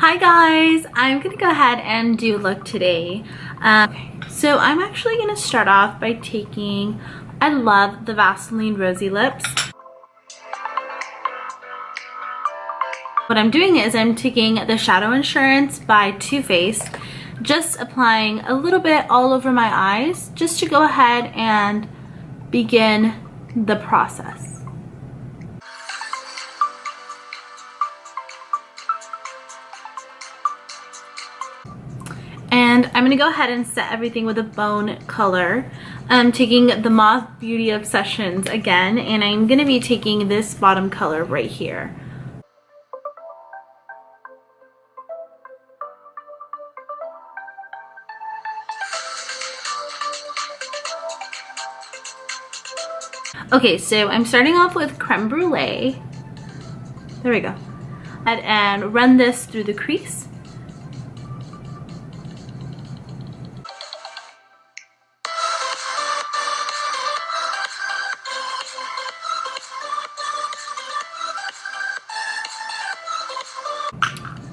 Hi guys, I'm gonna go ahead and do a look today. So I'm actually gonna start off by taking, I love the Vaseline Rosy Lips. What I'm doing is I'm taking the Shadow Insurance by Too Faced, just applying a little bit all over my eyes just to go ahead and begin the process. And I'm going to go ahead and set everything with a bone color. I'm taking the Moth Beauty Obsessions again, and I'm going to be taking this bottom color right here. Okay, so I'm starting off with Creme Brulee. There we go. And run this through the crease.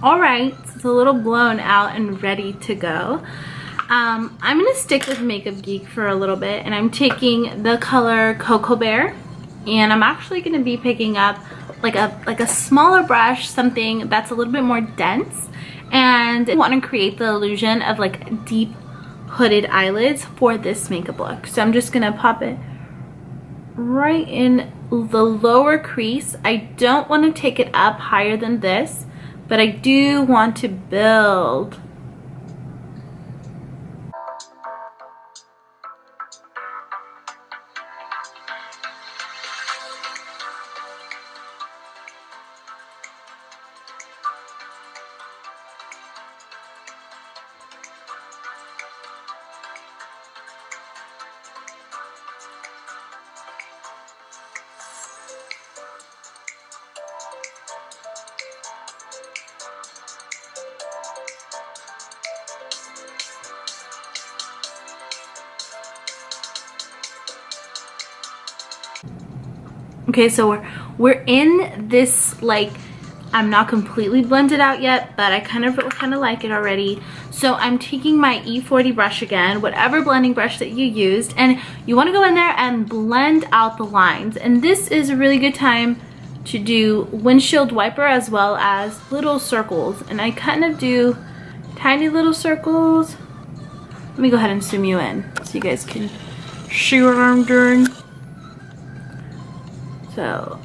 Alright, so it's a little blown out and ready to go. I'm going to stick with Makeup Geek for a little bit, and I'm taking the color Cocoa Bear, and I'm actually going to be picking up like a smaller brush, something that's a little bit more dense, and I want to create the illusion of like deep hooded eyelids for this makeup look. So I'm just going to pop it right in the lower crease. I don't want to take it up higher than this, but I do want to build. Okay, so we're in this, like, I'm not completely blended out yet, but I kind of like it already. So I'm taking my E40 brush again, whatever blending brush that you used, and you want to go in there and blend out the lines. And this is a really good time to do windshield wiper as well as little circles. And I kind of do tiny little circles. Let me go ahead and zoom you in so you guys can see what I'm doing. So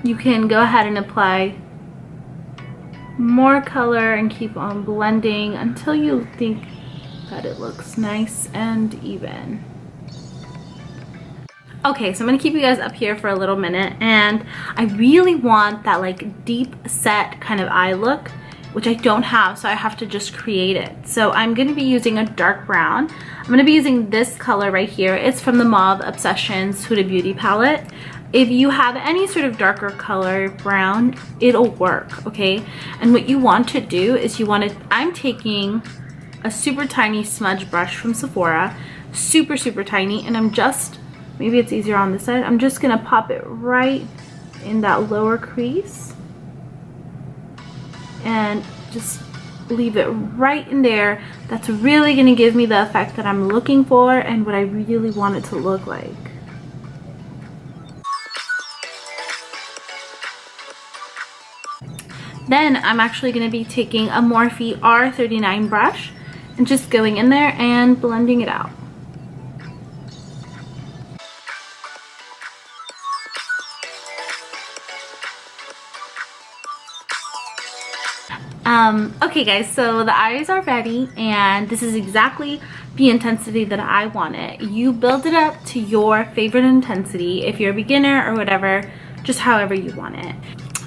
you can go ahead and apply more color and keep on blending until you think that it looks nice and even. Okay, so I'm gonna keep you guys up here for a little minute, and I really want that like deep set kind of eye look, which I don't have, so I have to just create it. So I'm going to be using a dark brown. I'm going to be using this color right here. It's from the Mauve Obsessions Huda Beauty palette. If you have any sort of darker color brown, it'll work, okay? And what you want to do is I'm taking a super tiny smudge brush from Sephora, super tiny, and I'm just, maybe it's easier on this side, I'm just going to pop it right in that lower crease. And just leave it right in there. That's really going to give me the effect that I'm looking for and what I really want it to look like. Then I'm actually going to be taking a Morphe R39 brush and just going in there and blending it out. Okay guys, so the eyes are ready, and this is exactly the intensity that I want it. You build it up to your favorite intensity if you're a beginner or whatever, just however you want it.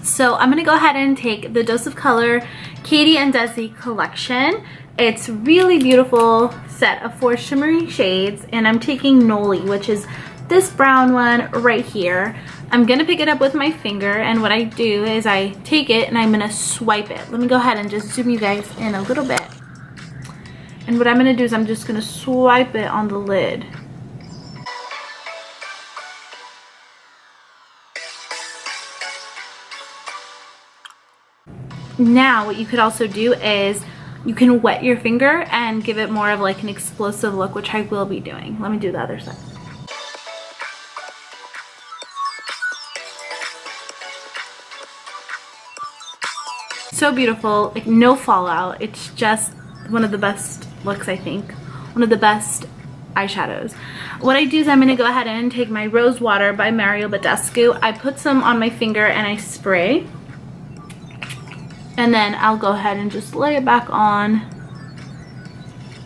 So I'm gonna go ahead and take the Dose of Color Katy and Desi collection. It's really beautiful set of 4 shimmery shades, and I'm taking Noli, which is this brown one right here. I'm gonna pick it up with my finger, and what I do is I take it and I'm gonna swipe it. Let me go ahead and just zoom you guys in a little bit. And what I'm gonna do is I'm just gonna swipe it on the lid. Now what you could also do is you can wet your finger and give it more of like an explosive look, which I will be doing. Let me do the other side. So beautiful, like no fallout. It's just one of the best looks, I think. One of the best eyeshadows. What I do is I'm going to go ahead and take my Rose Water by Nathalie Velasco. I put some on my finger and I spray. And then I'll go ahead and just lay it back on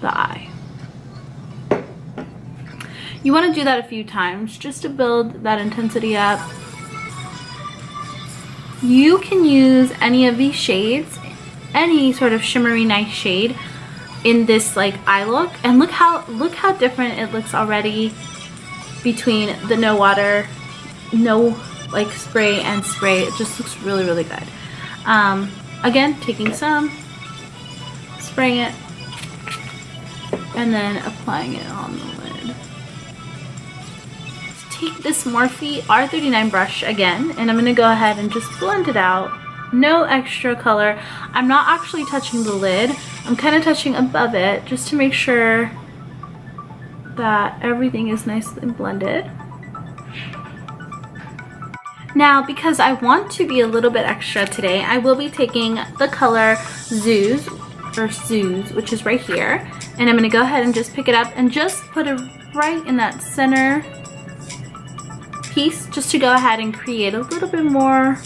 the eye. You want to do that a few times just to build that intensity up. You can use any of these shades, any sort of shimmery nice shade in this like eye look, and look how different it looks already between the no water, no like spray and spray. It just looks really, really good. Again, taking some, spraying it, and then applying it on the lid. Take this Morphe R39 brush again, and I'm going to go ahead and just blend it out. No extra color. I'm not actually touching the lid. I'm kind of touching above it just to make sure that everything is nicely blended. Now, because I want to be a little bit extra today, I will be taking the color Zooz, which is right here, and I'm going to go ahead and just pick it up and just put it right in that center piece, just to go ahead and create a little bit more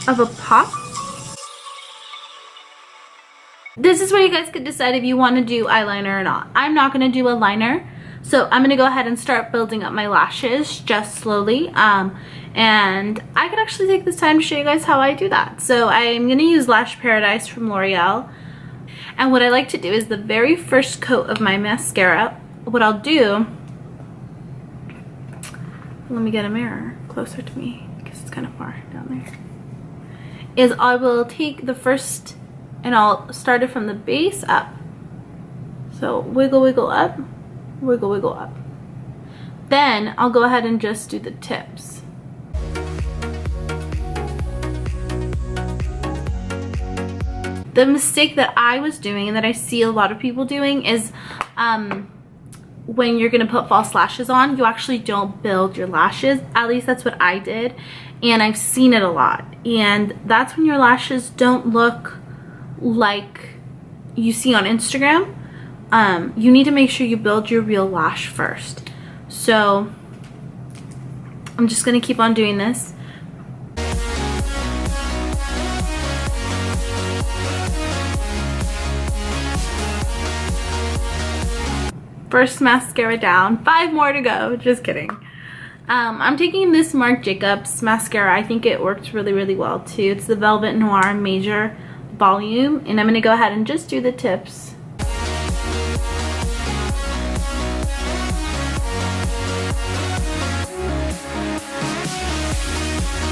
of a pop. This is where you guys could decide if you want to do eyeliner or not. I'm not going to do a liner. So I'm going to go ahead and start building up my lashes just slowly. And I can actually take this time to show you guys how I do that. So I'm going to use Lash Paradise from L'Oreal. And what I like to do is the very first coat of my mascara, what I'll do, let me get a mirror closer to me because it's kind of far down there, is I will take the first, and I'll start it from the base up. So wiggle, wiggle up. Wiggle, wiggle up. Then I'll go ahead and just do the tips. The mistake that I was doing and that I see a lot of people doing is when you're gonna put false lashes on, you actually don't build your lashes. At least that's what I did, and I've seen it a lot. And that's when your lashes don't look like you see on Instagram. You need to make sure you build your real lash first. So I'm just gonna keep on doing this. First mascara down, 5 more to go, just kidding. I'm taking this Marc Jacobs mascara. I think it works really, really well too. It's the Velvet Noir Major Volume, and I'm gonna go ahead and just do the tips.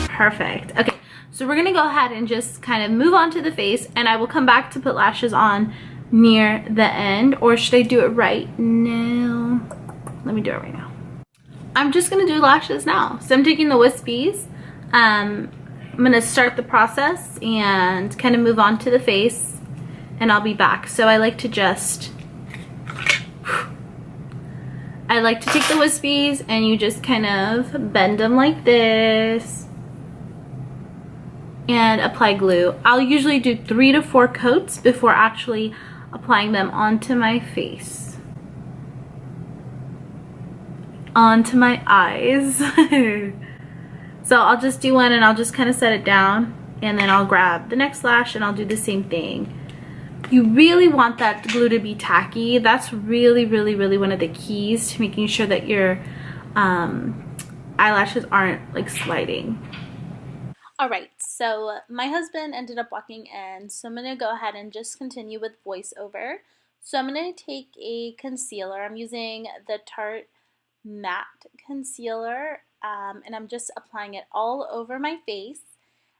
Perfect. Okay, so we're gonna go ahead and just kind of move on to the face, and I will come back to put lashes on near the end. Or should I do it right now? Let me do it right now. I'm just gonna do lashes now. So I'm taking the wispies. I'm gonna start the process and kind of move on to the face, and I'll be back. So I like to just, I like to take the wispies and you just kind of bend them like this and apply glue. I'll usually do 3 to 4 coats before actually applying them onto my face, onto my eyes. So I'll just do one and I'll just kind of set it down, and then I'll grab the next lash and I'll do the same thing. You really want that glue to be tacky. That's really, really, really one of the keys to making sure that your eyelashes aren't like sliding. All right, so my husband ended up walking in, so I'm gonna go ahead and just continue with voiceover. So I'm gonna take a concealer. I'm using the Tarte Matte Concealer, and I'm just applying it all over my face.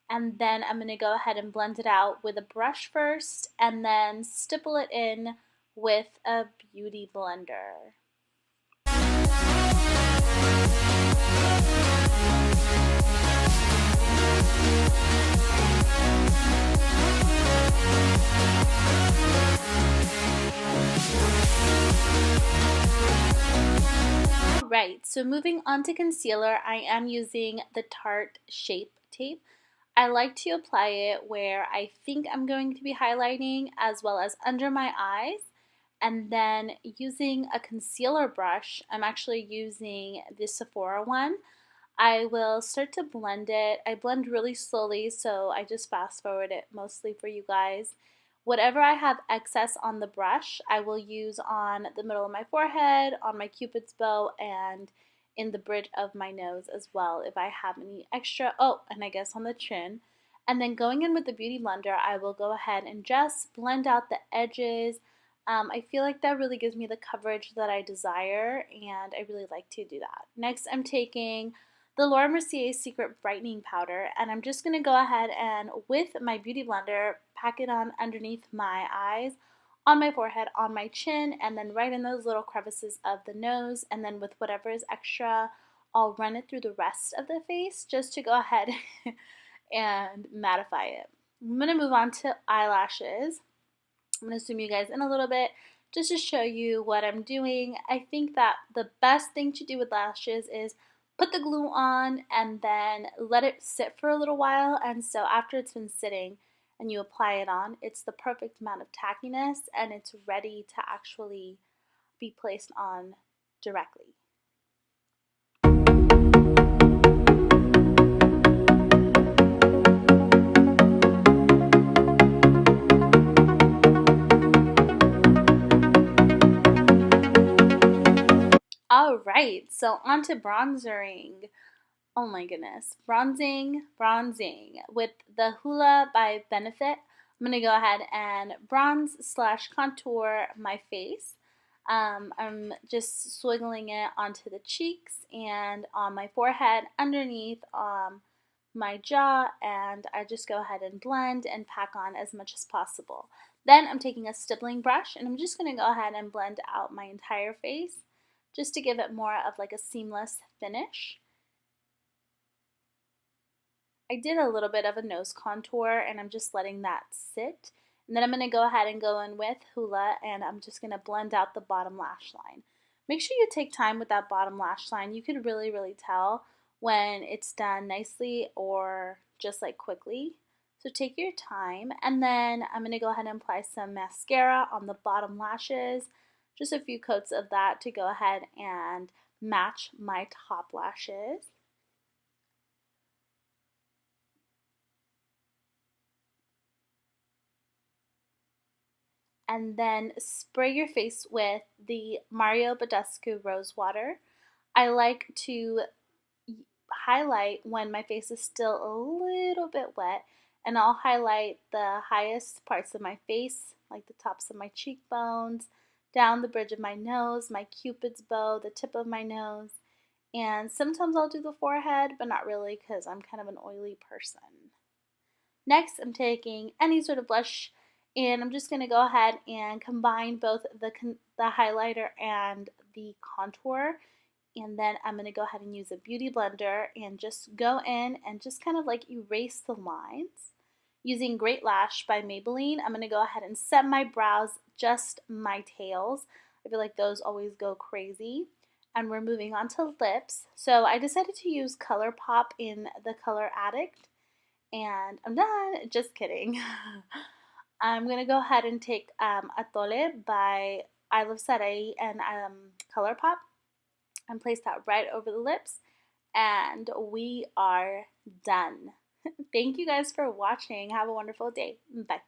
And then I'm going to go ahead and blend it out with a brush first and then stipple it in with a beauty blender. Right, so moving on to concealer, I am using the Tarte Shape Tape. I like to apply it where I think I'm going to be highlighting, as well as under my eyes. And then using a concealer brush, I'm actually using the Sephora one. I will start to blend it. I blend really slowly, so I just fast forward it mostly for you guys. Whatever I have excess on the brush, I will use on the middle of my forehead, on my cupid's bow, and in the bridge of my nose as well if I have any extra. Oh, and I guess on the chin. And then going in with the Beauty Blender, I will go ahead and just blend out the edges. I feel like that really gives me the coverage that I desire, and I really like to do that. Next, I'm taking the Laura Mercier Secret Brightening Powder, and I'm just going to go ahead and with my Beauty Blender pack it on underneath my eyes, on my forehead, on my chin, and then right in those little crevices of the nose, and then with whatever is extra, I'll run it through the rest of the face just to go ahead and mattify it. I'm going to move on to eyelashes. I'm going to zoom you guys in a little bit just to show you what I'm doing. I think that the best thing to do with lashes is put the glue on and then let it sit for a little while. And so after it's been sitting and you apply it on, it's the perfect amount of tackiness and it's ready to actually be placed on directly. All right, so on to bronzering. Oh my goodness. Bronzing with the Hoola by Benefit. I'm going to go ahead and bronze slash contour my face. I'm just swiggling it onto the cheeks and on my forehead, underneath my jaw, and I just go ahead and blend and pack on as much as possible. Then I'm taking a stippling brush and I'm just going to go ahead and blend out my entire face just to give it more of like a seamless finish. I did a little bit of a nose contour and I'm just letting that sit. And then I'm going to go ahead and go in with Hoola and I'm just going to blend out the bottom lash line. Make sure you take time with that bottom lash line. You can really tell when it's done nicely or just like quickly. So take your time, and then I'm going to go ahead and apply some mascara on the bottom lashes. Just a few coats of that to go ahead and match my top lashes. And then spray your face with the Mario Badescu Rose Water. I like to highlight when my face is still a little bit wet, and I'll highlight the highest parts of my face, like the tops of my cheekbones, down the bridge of my nose, my cupid's bow, the tip of my nose, and sometimes I'll do the forehead, but not really because I'm kind of an oily person. Next, I'm taking any sort of blush and I'm just going to go ahead and combine both the highlighter and the contour. And then I'm going to go ahead and use a beauty blender and just go in and just kind of like erase the lines. Using Great Lash by Maybelline, I'm going to go ahead and set my brows, just my tails. I feel like those always go crazy. And we're moving on to lips. So I decided to use ColourPop in the Color Addict. And I'm done. Just kidding. I'm going to go ahead and take Atole by I Love Sarai and ColourPop and place that right over the lips. And we are done. Thank you guys for watching. Have a wonderful day. Bye.